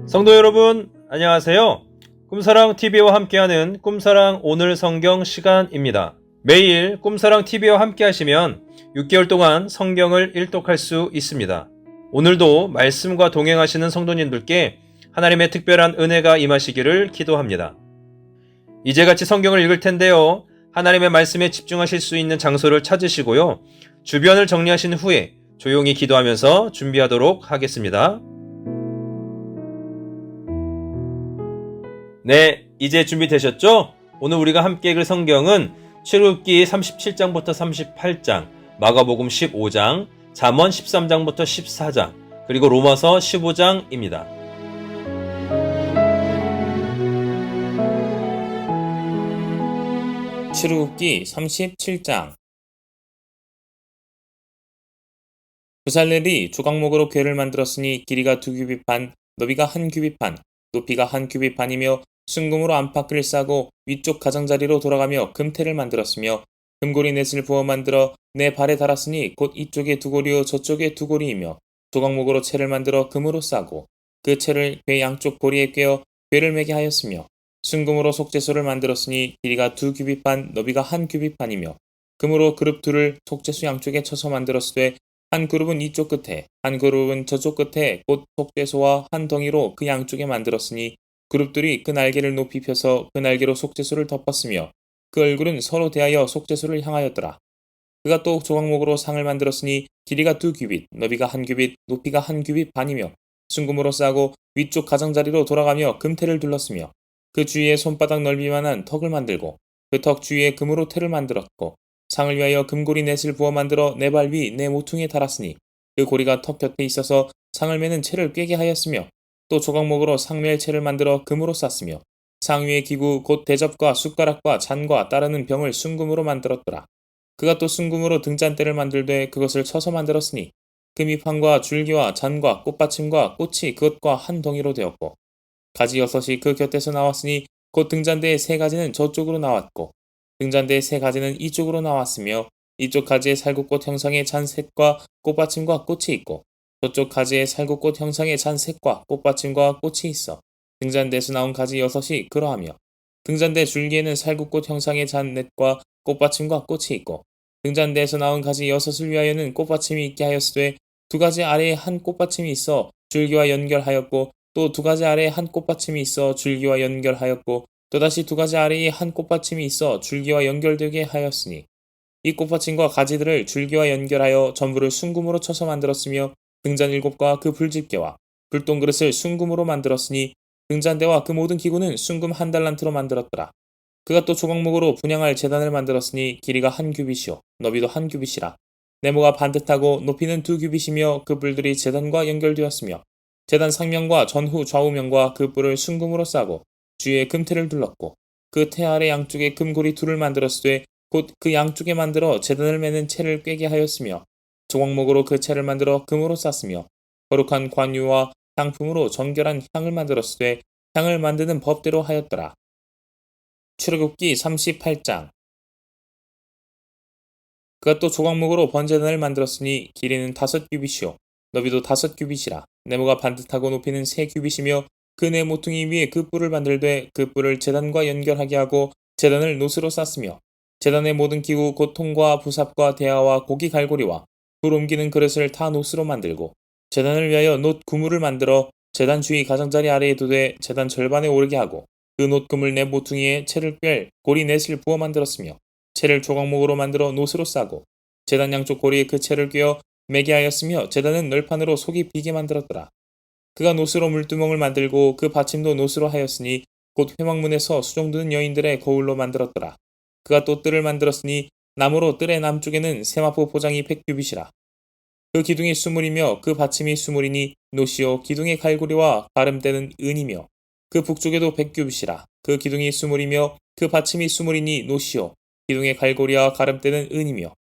성도 여러분, 안녕하세요. 꿈사랑TV와 함께하는 꿈사랑 오늘 성경 시간입니다. 매일 꿈사랑TV와 함께 하시면 6개월 동안 성경을 일독할 수 있습니다. 오늘도 말씀과 동행하시는 성도님들께 하나님의 특별한 은혜가 임하시기를 기도합니다. 이제같이 성경을 읽을 텐데요. 하나님의 말씀에 집중하실 수 있는 장소를 찾으시고요. 주변을 정리하신 후에 조용히 기도하면서 준비하도록 하겠습니다. 네, 이제 준비되셨죠? 오늘 우리가 함께 읽을 성경은 출애굽기 37장부터 38장, 마가복음 15장, 잠언 13장부터 14장, 그리고 로마서 15장입니다. 출애굽기 37장. 부살렐이 조각목으로 궤를 만들었으니 길이가 2규빗 반, 너비가 1규빗 반, 높이가 1규빗 반이며 순금으로 안팎을 싸고 위쪽 가장자리로 돌아가며 금태를 만들었으며 금고리 넷을 부어 만들어 네 발에 달았으니 곧 이쪽에 2고리요 저쪽에 2고리이며 조각목으로 채를 만들어 금으로 싸고 그 채를 궤 양쪽 고리에 꿰어 궤를 매게 하였으며 순금으로 속죄소를 만들었으니 길이가 2규빗 반, 너비가 1규빗 반이며 금으로 그룹 둘을 속죄소 양쪽에 쳐서 만들었으되 한 그룹은 이쪽 끝에 한 그룹은 저쪽 끝에 곧 속죄소와 한 덩이로 그 양쪽에 만들었으니 그룹들이 그 날개를 높이 펴서 그 날개로 속죄소를 덮었으며 그 얼굴은 서로 대하여 속죄소를 향하였더라. 그가 또 조각목으로 상을 만들었으니 길이가 2규빗, 너비가 1규빗, 높이가 1규빗 반이며 순금으로 싸고 위쪽 가장자리로 돌아가며 금태를 둘렀으며 그 주위에 손바닥 넓이만한 턱을 만들고 그 턱 주위에 금으로 태를 만들었고 상을 위하여 금고리 넷을 부어 만들어 네 발 위 네 모퉁이에 달았으니 그 고리가 턱 곁에 있어서 상을 매는 채를 꿰게 하였으며 또 조각목으로 상매의 채를 만들어 금으로 쌌으며 상 위의 기구 곧 대접과 숟가락과 잔과 따르는 병을 순금으로 만들었더라. 그가 또 순금으로 등잔대를 만들되 그것을 쳐서 만들었으니 그 밑판과 줄기와 잔과 꽃받침과 꽃이 그것과 한 덩이로 되었고 가지 6이 그 곁에서 나왔으니 곧 등잔대의 3가지는 저쪽으로 나왔고 등잔대의 3가지는 이쪽으로 나왔으며 이쪽 가지에 살구꽃 형상의 잔셋과 꽃받침과 꽃이 있고 저쪽 가지에 살구꽃 형상의 잔셋과 꽃받침과 꽃이 있어 등잔대에서 나온 가지 6이 그러하며 등잔대 줄기에는 살구꽃 형상의 잔넷과 꽃받침과 꽃이 있고 등잔대에서 나온 가지 6을 위하여는 꽃받침이 있게 하였으되 2가지 아래에 한 꽃받침이 있어 줄기와 연결하였고 또 2가지 아래에 한 꽃받침이 있어 줄기와 연결하였고 또다시 2가지 아래에 한 꽃받침이 있어 줄기와 연결되게 하였으니 이 꽃받침과 가지들을 줄기와 연결하여 전부를 순금으로 쳐서 만들었으며 등잔 7과 그 불집게와 불똥그릇을 순금으로 만들었으니 등잔대와 그 모든 기구는 순금 1달란트로 만들었더라. 그가 또 조각목으로 분향할 제단을 만들었으니 길이가 1규빗이요 너비도 1규빗이라. 네모가 반듯하고 높이는 2규빗이며 그 뿔들이 제단과 연결되었으며 제단 상면과 전후 좌우면과 그 뿔을 순금으로 싸고 주위에 금태를 둘렀고 그 태 아래 양쪽에 금고리 둘을 만들었으되 곧 그 양쪽에 만들어 제단을 매는 채를 꿰게 하였으며 조각목으로 그 채를 만들어 금으로 쌌으며 거룩한 관유와 향품으로 정결한 향을 만들었으되 향을 만드는 법대로 하였더라. 출애굽기 38장. 그가 또 조각목으로 번제단을 만들었으니 길이는 5규빗이요 너비도 5규빗이라. 네모가 반듯하고 높이는 3규빗이며 그 네 모퉁이 위에 그 뿔을 만들되 그 뿔을 제단과 연결하게 하고 제단을 노스로 쌌으며 제단의 모든 기구 곧 통과 부삽과 대야와 고기 갈고리와 불 옮기는 그릇을 다 노스로 만들고 제단을 위하여 놋 구물을 만들어 제단 주위 가장자리 아래에 두되 제단 절반에 오르게 하고 그 놋 그물 네 모퉁이에 채를 꿰 고리 넷을 부어 만들었으며 채를 조각목으로 만들어 노스로 싸고 제단 양쪽 고리에 그 채를 꿰어 매게 하였으며 제단은 널판으로 속이 비게 만들었더라. 그가 노스로 물두멍을 만들고 그 받침도 노스로 하였으니 곧 회막문에서 수종드는 여인들의 거울로 만들었더라. 그가 또 뜰을 만들었으니 나무로 뜰의 남쪽에는 세마포 포장이 100규빗이라. 그 기둥이 수물이며 그 받침이 수물이니 노시오 기둥의 갈고리와 가름대는 은이며 그 북쪽에도 100규빗이라. 그 기둥이 수물이며 그 받침이 수물이니 노시오 기둥의 갈고리와 가름대는 은이며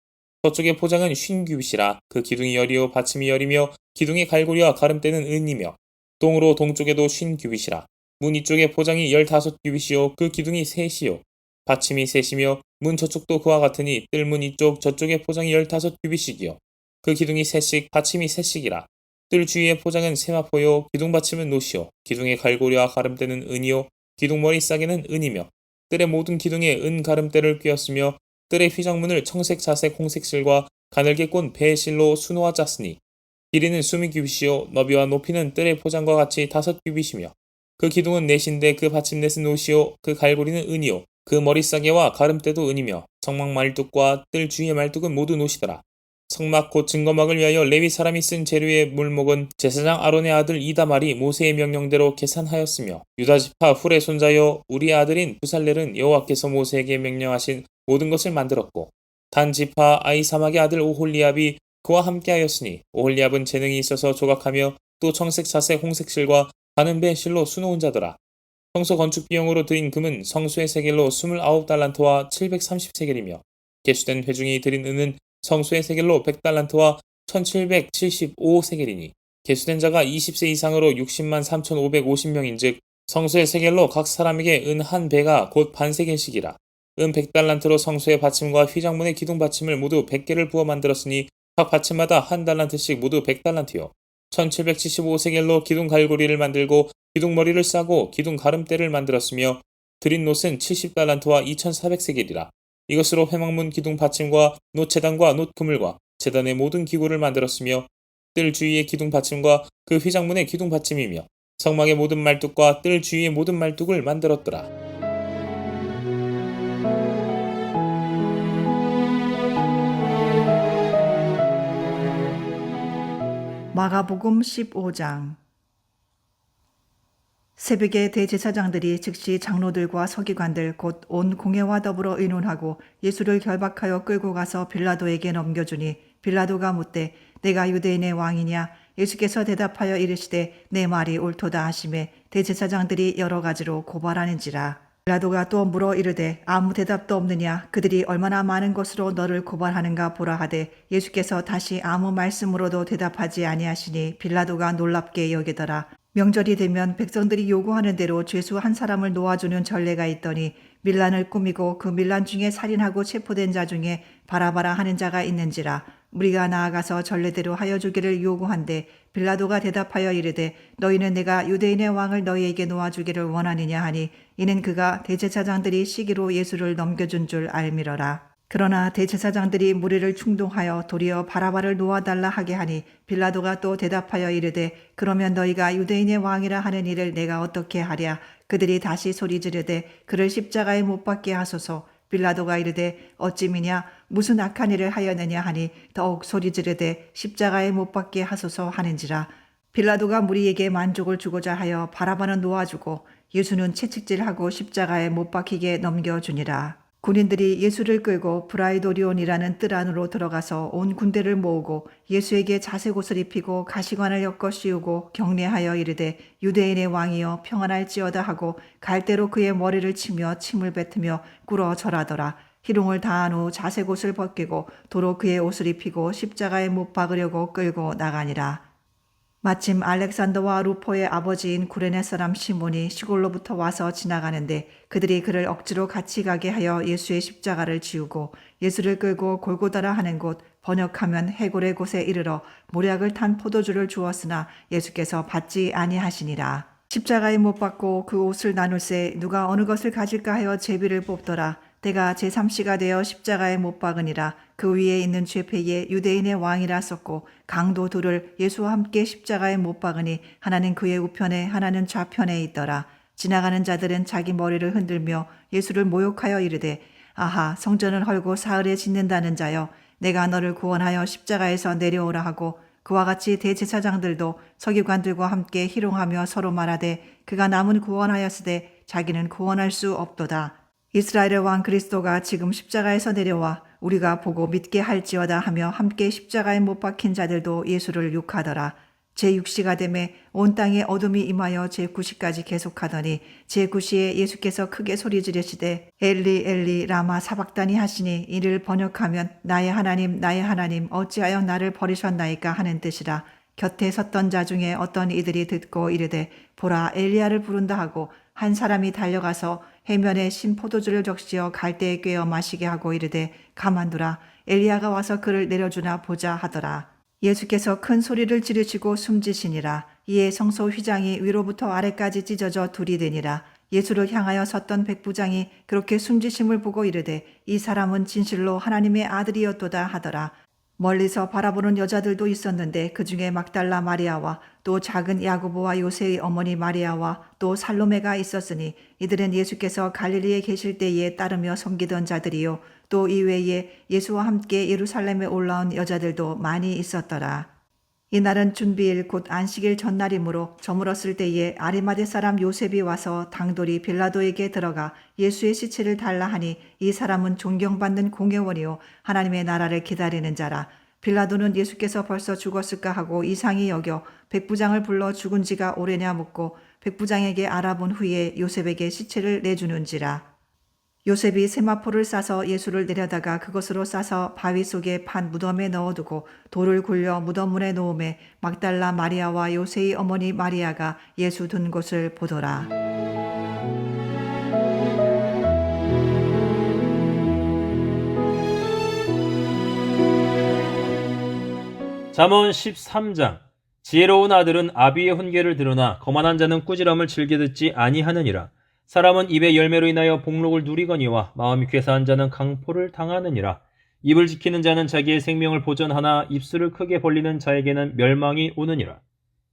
저쪽의 포장은 50규빗이라. 그 기둥이 열이요 받침이 열이며 기둥의 갈고리와 가름대는 은이며 동으로 동쪽에도 50규빗이라. 문 이쪽의 포장이 15규빗이요 그 기둥이 셋이요 받침이 셋이며 문 저쪽도 그와 같으니 뜰문 이쪽 저쪽의 포장이 15규빗이기요 그 기둥이 셋씩 받침이 셋씩이라. 뜰 주위의 포장은 세마포요, 기둥 받침은 노시요, 기둥의 갈고리와 가름대는 은이요, 기둥머리 싸개는 은이며, 뜰의 모든 기둥에 은 가름대를 꿰었으며, 뜰의 휘장문을 청색, 자색, 홍색 실과 가늘게 꼰 배의 실로 수놓아 짰으니, 길이는 20규빗이요, 너비와 높이는 뜰의 포장과 같이 5규빗이며, 그 기둥은 넷인데 그 받침넷은 노시요, 그 갈고리는 은이요, 그 머리 싸개와 가름대도 은이며, 성막 말뚝과 뜰 주위의 말뚝은 모두 노시더라. 성막 곧 증거막을 위하여 레위 사람이 쓴 재료의 물목은 제사장 아론의 아들 이다말이 모세의 명령대로 계산하였으며, 유다지파 훌의 손자여 우리의 아들인 부살렐은 여호와께서 모세에게 명령하신 모든 것을 만들었고, 단 지파 아이사막의 아들 오홀리압이 그와 함께하였으니, 오홀리압은 재능이 있어서 조각하며 또 청색, 자색, 홍색 실과 가는 배 실로 수놓은 자더라. 성소 건축 비용으로 들인 금은 성소의 세겔로 29달란트와 730세겔이며, 개수된 회중이 들인 은은 성소의 세겔로 100달란트와 1775세겔이니, 개수된 자가 20세 이상으로 60만 3550명인즉 성소의 세겔로 각 사람에게 은 한 배가 곧 반세겔씩이라. 은 100달란트로 성소의 받침과 휘장문의 기둥 받침을 모두 100개를 부어 만들었으니 각 받침마다 한 달란트씩 모두 100달란트요. 1775세겔로 기둥 갈고리를 만들고 기둥머리를 싸고 기둥 가름대를 만들었으며, 드린 놋은 70달란트와 2400세겔이라. 이것으로 회막문 기둥 받침과 놋재단과 놋그물과 재단의 모든 기구를 만들었으며, 뜰 주위의 기둥 받침과 그 휘장문의 기둥 받침이며, 성막의 모든 말뚝과 뜰 주위의 모든 말뚝을 만들었더라. 마가복음 15장. 새벽에 대제사장들이 즉시 장로들과 서기관들 곧 온 공회와 더불어 의논하고 예수를 결박하여 끌고 가서 빌라도에게 넘겨주니, 빌라도가 묻되 내가 유대인의 왕이냐? 예수께서 대답하여 이르시되 내 말이 옳도다 하시매, 대제사장들이 여러 가지로 고발하는지라. 빌라도가 또 물어 이르되 아무 대답도 없느냐? 그들이 얼마나 많은 것으로 너를 고발하는가 보라 하되, 예수께서 다시 아무 말씀으로도 대답하지 아니하시니 빌라도가 놀랍게 여기더라. 명절이 되면 백성들이 요구하는 대로 죄수 한 사람을 놓아주는 전례가 있더니, 밀란을 꾸미고 그 밀란 중에 살인하고 체포된 자 중에 바라바라 하는 자가 있는지라. 우리가 나아가서 전례대로 하여 주기를 요구한데, 빌라도가 대답하여 이르되 너희는 내가 유대인의 왕을 너희에게 놓아주기를 원하느냐 하니, 이는 그가 대제사장들이 시기로 예수를 넘겨준 줄 알미러라. 그러나 대제사장들이 무리를 충동하여 도리어 바라바를 놓아달라 하게 하니, 빌라도가 또 대답하여 이르되 그러면 너희가 유대인의 왕이라 하는 일을 내가 어떻게 하랴? 그들이 다시 소리 지르되 그를 십자가에 못 박게 하소서. 빌라도가 이르되 어찌 미냐? 무슨 악한 일을 하였느냐 하니, 더욱 소리 지르되 십자가에 못 박게 하소서 하는지라. 빌라도가 무리에게 만족을 주고자 하여 바라바는 놓아주고 예수는 채찍질하고 십자가에 못 박히게 넘겨주니라. 군인들이 예수를 끌고 브라이도리온이라는 뜰 안으로 들어가서 온 군대를 모으고 예수에게 자색 옷을 입히고 가시관을 엮어 씌우고 경례하여 이르되 유대인의 왕이여 평안할지어다 하고 갈대로 그의 머리를 치며 침을 뱉으며 꿇어 절하더라. 희롱을 다한 후 자색 옷을 벗기고 도로 그의 옷을 입히고 십자가에 못 박으려고 끌고 나가니라. 마침 알렉산더와 루포의 아버지인 구레네 사람 시몬이 시골로부터 와서 지나가는데, 그들이 그를 억지로 같이 가게 하여 예수의 십자가를 지우고 예수를 끌고 골고다라 하는 곳, 번역하면 해골의 곳에 이르러 모략을 탄 포도주를 주었으나 예수께서 받지 아니하시니라. 십자가에 못 박고 그 옷을 나눌새 누가 어느 것을 가질까 하여 제비를 뽑더라. 때가 제3시가 되어 십자가에 못 박으니라. 그 위에 있는 죄패에 유대인의 왕이라 썼고, 강도 둘을 예수와 함께 십자가에 못 박으니 하나는 그의 우편에 하나는 좌편에 있더라. 지나가는 자들은 자기 머리를 흔들며 예수를 모욕하여 이르되 아하, 성전을 헐고 사흘에 짓는다는 자여, 내가 너를 구원하여 십자가에서 내려오라 하고, 그와 같이 대제사장들도 서기관들과 함께 희롱하며 서로 말하되 그가 남은 구원하였으되 자기는 구원할 수 없도다. 이스라엘의 왕 그리스도가 지금 십자가에서 내려와 우리가 보고 믿게 할지어다 하며 함께 십자가에 못 박힌 자들도 예수를 욕하더라. 제6시가 되매 온 땅에 어둠이 임하여 제9시까지 계속하더니, 제9시에 예수께서 크게 소리 지르시되 엘리 엘리 라마 사박다니 하시니, 이를 번역하면 나의 하나님 나의 하나님 어찌하여 나를 버리셨나이까 하는 뜻이라. 곁에 섰던 자 중에 어떤 이들이 듣고 이르되 보라, 엘리야를 부른다 하고, 한 사람이 달려가서 해면에 신 포도주를 적시어 갈대에 꿰어 마시게 하고 이르되 가만두라, 엘리야가 와서 그를 내려주나 보자 하더라. 예수께서 큰 소리를 지르시고 숨지시니라. 이에 성소 휘장이 위로부터 아래까지 찢어져 둘이 되니라. 예수를 향하여 섰던 백부장이 그렇게 숨지심을 보고 이르되 이 사람은 진실로 하나님의 아들이었도다 하더라. 멀리서 바라보는 여자들도 있었는데 그 중에 막달라 마리아와 또 작은 야고보와 요새의 어머니 마리아와 또 살로메가 있었으니 이들은 예수께서 갈릴리에 계실 때에 따르며 섬기던 자들이요 또 이외에 예수와 함께 예루살렘에 올라온 여자들도 많이 있었더라. 이날은 준비일 곧 안식일 전날이므로 저물었을 때에 아리마대 사람 요셉이 와서 당돌이 빌라도에게 들어가 예수의 시체를 달라 하니 이 사람은 존경받는 공회원이요 하나님의 나라를 기다리는 자라. 빌라도는 예수께서 벌써 죽었을까 하고 이상히 여겨 백부장을 불러 죽은 지가 오래냐 묻고 백부장에게 알아본 후에 요셉에게 시체를 내주는지라. 요셉이 세마포를 싸서 예수를 내려다가 그것으로 싸서 바위 속에 판 무덤에 넣어두고 돌을 굴려 무덤 문에 놓음에 막달라 마리아와 요새의 어머니 마리아가 예수 둔 곳을 보더라. 잠언 13장. 지혜로운 아들은 아비의 훈계를 들으나 거만한 자는 꾸지람을 즐겨 듣지 아니하느니라. 사람은 입의 열매로 인하여 복록을 누리거니와 마음이 괴사한 자는 강포를 당하느니라. 입을 지키는 자는 자기의 생명을 보전하나 입술을 크게 벌리는 자에게는 멸망이 오느니라.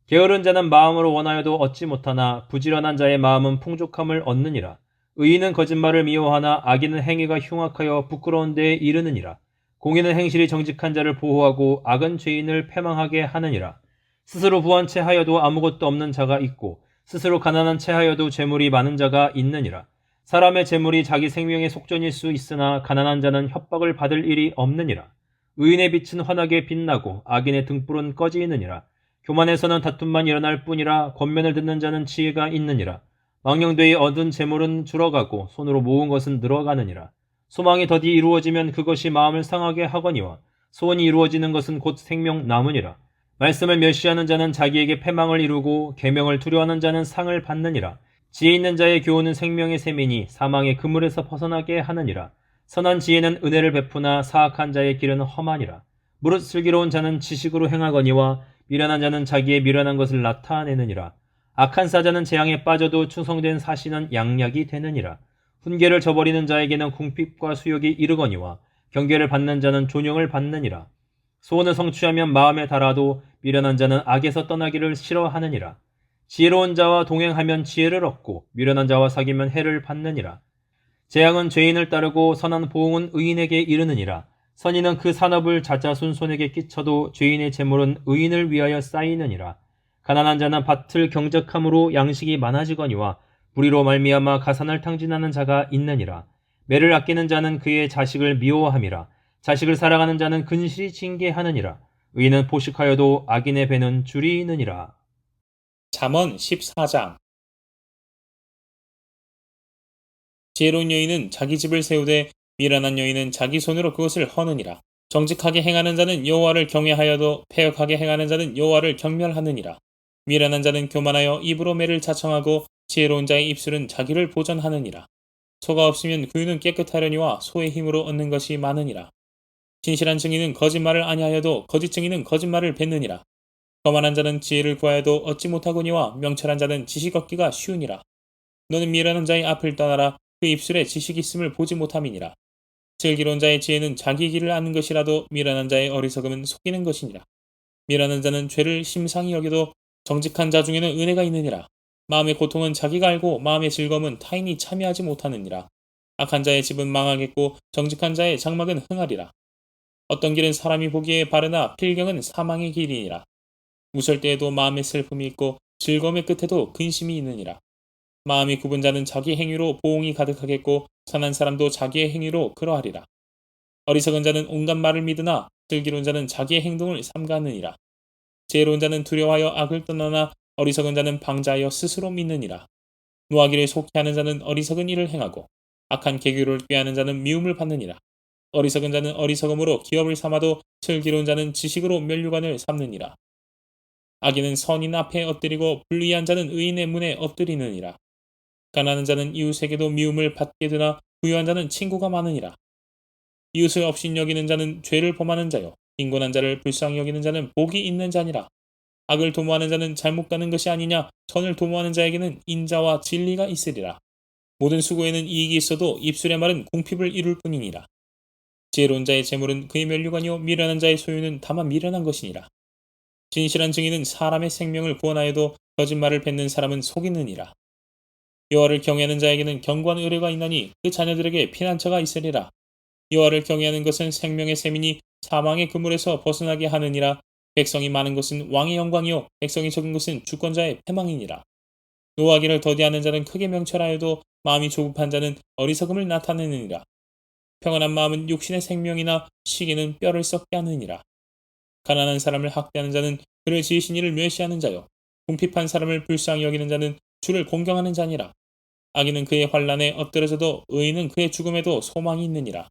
게으른 자는 마음으로 원하여도 얻지 못하나 부지런한 자의 마음은 풍족함을 얻느니라. 의인은 거짓말을 미워하나 악인은 행위가 흉악하여 부끄러운 데에 이르느니라. 공의는 행실이 정직한 자를 보호하고 악은 죄인을 패망하게 하느니라. 스스로 부한 채 하여도 아무것도 없는 자가 있고 스스로 가난한 채 하여도 재물이 많은 자가 있느니라. 사람의 재물이 자기 생명의 속전일 수 있으나 가난한 자는 협박을 받을 일이 없느니라. 의인의 빛은 환하게 빛나고 악인의 등불은 꺼지느니라. 교만에서는 다툼만 일어날 뿐이라 권면을 듣는 자는 지혜가 있느니라. 망령되이 얻은 재물은 줄어가고 손으로 모은 것은 늘어가느니라. 소망이 더디 이루어지면 그것이 마음을 상하게 하거니와 소원이 이루어지는 것은 곧 생명 남으니라. 말씀을 멸시하는 자는 자기에게 패망을 이루고 계명을 두려워하는 자는 상을 받느니라. 지혜 있는 자의 교훈은 생명의 셈이니 사망의 그물에서 벗어나게 하느니라. 선한 지혜는 은혜를 베푸나 사악한 자의 길은 험하니라. 무릇 슬기로운 자는 지식으로 행하거니와 미련한 자는 자기의 미련한 것을 나타내느니라. 악한 사자는 재앙에 빠져도 충성된 사신은 양약이 되느니라. 훈계를 저버리는 자에게는 궁핍과 수욕이 이르거니와 경계를 받는 자는 존영을 받느니라. 소원을 성취하면 마음에 달아도 미련한 자는 악에서 떠나기를 싫어하느니라. 지혜로운 자와 동행하면 지혜를 얻고 미련한 자와 사귀면 해를 받느니라. 재앙은 죄인을 따르고 선한 보응은 의인에게 이르느니라. 선인은 그 산업을 자자손 손에게 끼쳐도 죄인의 재물은 의인을 위하여 쌓이느니라. 가난한 자는 밭을 경작함으로 양식이 많아지거니와 불의로 말미암아 가산을 탕진하는 자가 있느니라. 매를 아끼는 자는 그의 자식을 미워함이라. 자식을 사랑하는 자는 근실이 징계하느니라. 의인은 포식하여도 악인의 배는 줄이느니라. 잠언 14장. 지혜로운 여인은 자기 집을 세우되 미련한 여인은 자기 손으로 그것을 허느니라. 정직하게 행하는 자는 여호와를 경외하여도 패역하게 행하는 자는 여호와를 경멸하느니라. 미련한 자는 교만하여 입으로 매를 자청하고 지혜로운 자의 입술은 자기를 보전하느니라. 소가 없으면 구유는 깨끗하려니와 소의 힘으로 얻는 것이 많으니라. 진실한 증인은 거짓말을 아니하여도 거짓 증인은 거짓말을 뱉느니라. 거만한 자는 지혜를 구하여도 얻지 못하거니와 명철한 자는 지식 얻기가 쉬우니라. 너는 미련한 자의 앞을 떠나라. 그 입술에 지식이 있음을 보지 못함이니라. 슬기로운 자의 지혜는 자기 길을 아는 것이라도 미련한 자의 어리석음은 속이는 것이니라. 미련한 자는 죄를 심상히 여겨도 정직한 자 중에는 은혜가 있느니라. 마음의 고통은 자기가 알고 마음의 즐거움은 타인이 참여하지 못하느니라. 악한 자의 집은 망하겠고 정직한 자의 장막은 흥하리라. 어떤 길은 사람이 보기에 바르나 필경은 사망의 길이니라. 웃을 때에도 마음의 슬픔이 있고 즐거움의 끝에도 근심이 있느니라. 마음이 굽은 자는 자기 행위로 보응이 가득하겠고 선한 사람도 자기의 행위로 그러하리라. 어리석은 자는 온갖 말을 믿으나 슬기로운 자는 자기의 행동을 삼가느니라. 지혜로운 자는 두려워하여 악을 떠나나 어리석은 자는 방자하여 스스로 믿느니라. 노하기를 속히 하는 자는 어리석은 일을 행하고 악한 계교를 꾀하는 자는 미움을 받느니라. 어리석은 자는 어리석음으로 기업을 삼아도 슬기로운 자는 지식으로 면류관을 삼느니라. 악인은 선인 앞에 엎드리고 불의한 자는 의인의 문에 엎드리느니라. 가난한 자는 이웃에게도 미움을 받게 되나 부유한 자는 친구가 많으니라. 이웃을 업신 여기는 자는 죄를 범하는 자요 빈곤한 자를 불쌍히 여기는 자는 복이 있는 자니라. 악을 도모하는 자는 잘못 가는 것이 아니냐. 선을 도모하는 자에게는 인자와 진리가 있으리라. 모든 수고에는 이익이 있어도 입술의 말은 궁핍을 이룰 뿐이니라. 지혜로운 자의 재물은 그의 면류관이요 미련한 자의 소유는 다만 미련한 것이니라. 진실한 증인은 사람의 생명을 구원하여도 거짓말을 뱉는 사람은 속이느니라. 여호와를 경외하는 자에게는 견고한 의뢰가 있나니 그 자녀들에게 피난처가 있으리라. 여호와를 경외하는 것은 생명의 셈이니 사망의 그물에서 벗어나게 하느니라. 백성이 많은 것은 왕의 영광이요 백성이 적은 것은 주권자의 패망이니라. 노하기를 더디하는 자는 크게 명철하여도 마음이 조급한 자는 어리석음을 나타내느니라. 평안한 마음은 육신의 생명이나 시기는 뼈를 썩게 하느니라. 가난한 사람을 학대하는 자는 그를 지으신 이를 멸시하는 자요 궁핍한 사람을 불쌍히 여기는 자는 주를 공경하는 자니라. 악인은 그의 환난에 엎드러져도 의인은 그의 죽음에도 소망이 있느니라.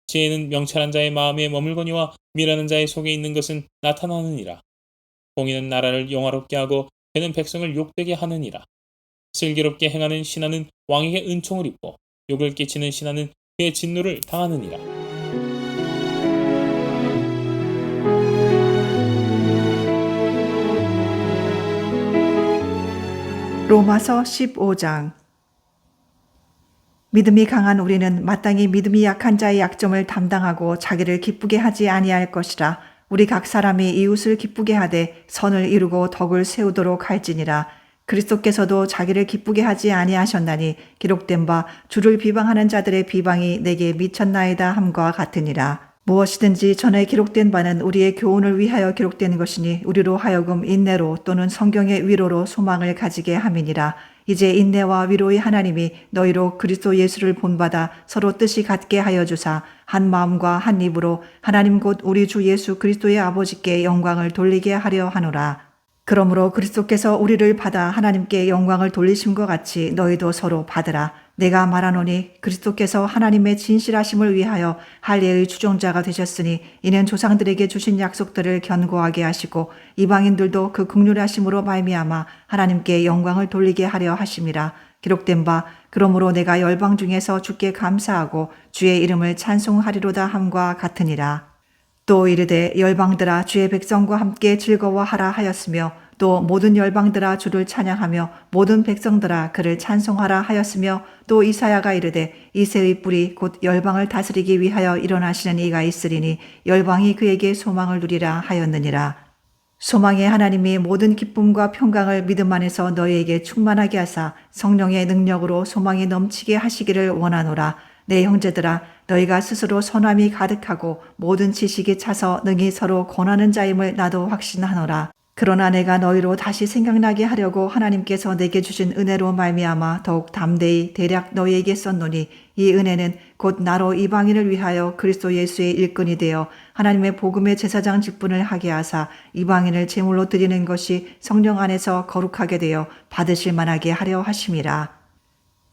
지혜는 명철한 자의 마음에 머물거니와 미련한 자의 속에 있는 것은 나타나느니라. 공의는 나라를 영화롭게 하고 그는 백성을 욕되게 하느니라. 슬기롭게 행하는 신하는 왕에게 은총을 입고 욕을 끼치는 신하는 그의 진노를 당하느니라. 로마서 15장. 믿음이 강한 우리는 마땅히 믿음이 약한 자의 약점을 담당하고 자기를 기쁘게 하지 아니할 것이라. 우리 각 사람이 이웃을 기쁘게 하되 선을 이루고 덕을 세우도록 할지니라. 그리스도께서도 자기를 기쁘게 하지 아니하셨나니 기록된 바 주를 비방하는 자들의 비방이 내게 미쳤나이다 함과 같으니라. 무엇이든지 전에 기록된 바는 우리의 교훈을 위하여 기록된 것이니 우리로 하여금 인내로 또는 성경의 위로로 소망을 가지게 함이니라. 이제 인내와 위로의 하나님이 너희로 그리스도 예수를 본받아 서로 뜻이 같게 하여 주사 한 마음과 한 입으로 하나님 곧 우리 주 예수 그리스도의 아버지께 영광을 돌리게 하려 하노라. 그러므로 그리스도께서 우리를 받아 하나님께 영광을 돌리심과 같이 너희도 서로 받으라. 내가 말하노니 그리스도께서 하나님의 진실하심을 위하여 할례의 주종자가 되셨으니 이는 조상들에게 주신 약속들을 견고하게 하시고 이방인들도 그 긍휼하심으로 말미암아 하나님께 영광을 돌리게 하려 하심이라. 기록된 바 그러므로 내가 열방 중에서 주께 감사하고 주의 이름을 찬송하리로다 함과 같으니라. 또 이르되 열방들아 주의 백성과 함께 즐거워하라 하였으며 또 모든 열방들아 주를 찬양하며 모든 백성들아 그를 찬송하라 하였으며 또 이사야가 이르되 이새의 뿔이 곧 열방을 다스리기 위하여 일어나시는 이가 있으리니 열방이 그에게 소망을 누리라 하였느니라. 소망의 하나님이 모든 기쁨과 평강을 믿음 안에서 너희에게 충만하게 하사 성령의 능력으로 소망이 넘치게 하시기를 원하노라. 내 형제들아 너희가 스스로 선함이 가득하고 모든 지식에 차서 능히 서로 권하는 자임을 나도 확신하노라. 그러나 내가 너희로 다시 생각나게 하려고 하나님께서 내게 주신 은혜로 말미암아 더욱 담대히 대략 너희에게 썼노니 이 은혜는 곧 나로 이방인을 위하여 그리스도 예수의 일꾼이 되어 하나님의 복음의 제사장 직분을 하게 하사 이방인을 제물로 드리는 것이 성령 안에서 거룩하게 되어 받으실 만하게 하려 하심이라.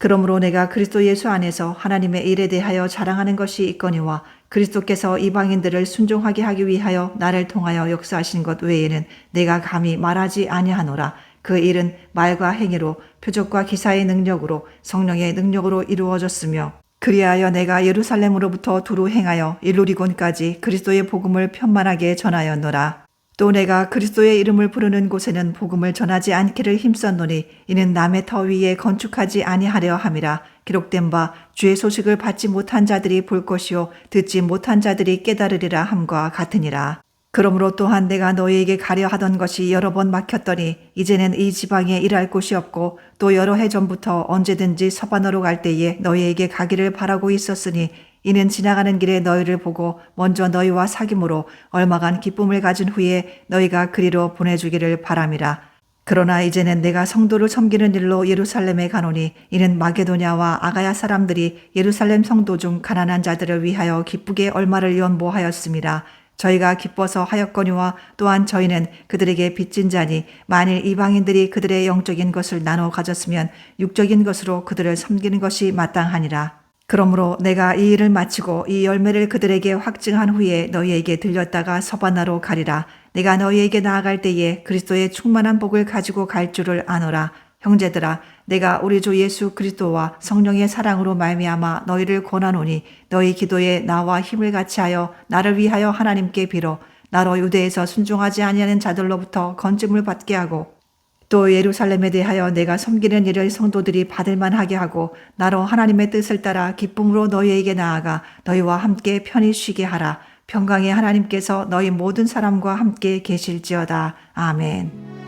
그러므로 내가 그리스도 예수 안에서 하나님의 일에 대하여 자랑하는 것이 있거니와 그리스도께서 이방인들을 순종하게 하기 위하여 나를 통하여 역사하신 것 외에는 내가 감히 말하지 아니하노라. 그 일은 말과 행위로 표적과 기사의 능력으로 성령의 능력으로 이루어졌으며 그리하여 내가 예루살렘으로부터 두루 행하여 일루리곤까지 그리스도의 복음을 편만하게 전하였노라. 또 내가 그리스도의 이름을 부르는 곳에는 복음을 전하지 않기를 힘썼노니 이는 남의 터 위에 건축하지 아니하려 함이라. 기록된 바 주의 소식을 받지 못한 자들이 볼 것이요 듣지 못한 자들이 깨달으리라 함과 같으니라. 그러므로 또한 내가 너희에게 가려 하던 것이 여러 번 막혔더니 이제는 이 지방에 일할 곳이 없고 또 여러 해 전부터 언제든지 서반으로 갈 때에 너희에게 가기를 바라고 있었으니 이는 지나가는 길에 너희를 보고 먼저 너희와 사귐으로 얼마간 기쁨을 가진 후에 너희가 그리로 보내주기를 바람이라. 그러나 이제는 내가 성도를 섬기는 일로 예루살렘에 가노니 이는 마게도냐와 아가야 사람들이 예루살렘 성도 중 가난한 자들을 위하여 기쁘게 얼마를 연보하였음이라. 저희가 기뻐서 하였거니와 또한 저희는 그들에게 빚진 자니 만일 이방인들이 그들의 영적인 것을 나눠 가졌으면 육적인 것으로 그들을 섬기는 것이 마땅하니라. 그러므로 내가 이 일을 마치고 이 열매를 그들에게 확증한 후에 너희에게 들렸다가 서바나로 가리라. 내가 너희에게 나아갈 때에 그리스도의 충만한 복을 가지고 갈 줄을 아노라. 형제들아, 내가 우리 주 예수 그리스도와 성령의 사랑으로 말미암아 너희를 권하노니 너희 기도에 나와 힘을 같이하여 나를 위하여 하나님께 빌어 나로 유대에서 순종하지 아니하는 자들로부터 건짐을 받게 하고 또 예루살렘에 대하여 내가 섬기는 일을 성도들이 받을 만하게 하고 나로 하나님의 뜻을 따라 기쁨으로 너희에게 나아가 너희와 함께 편히 쉬게 하라. 평강의 하나님께서 너희 모든 사람과 함께 계실지어다. 아멘.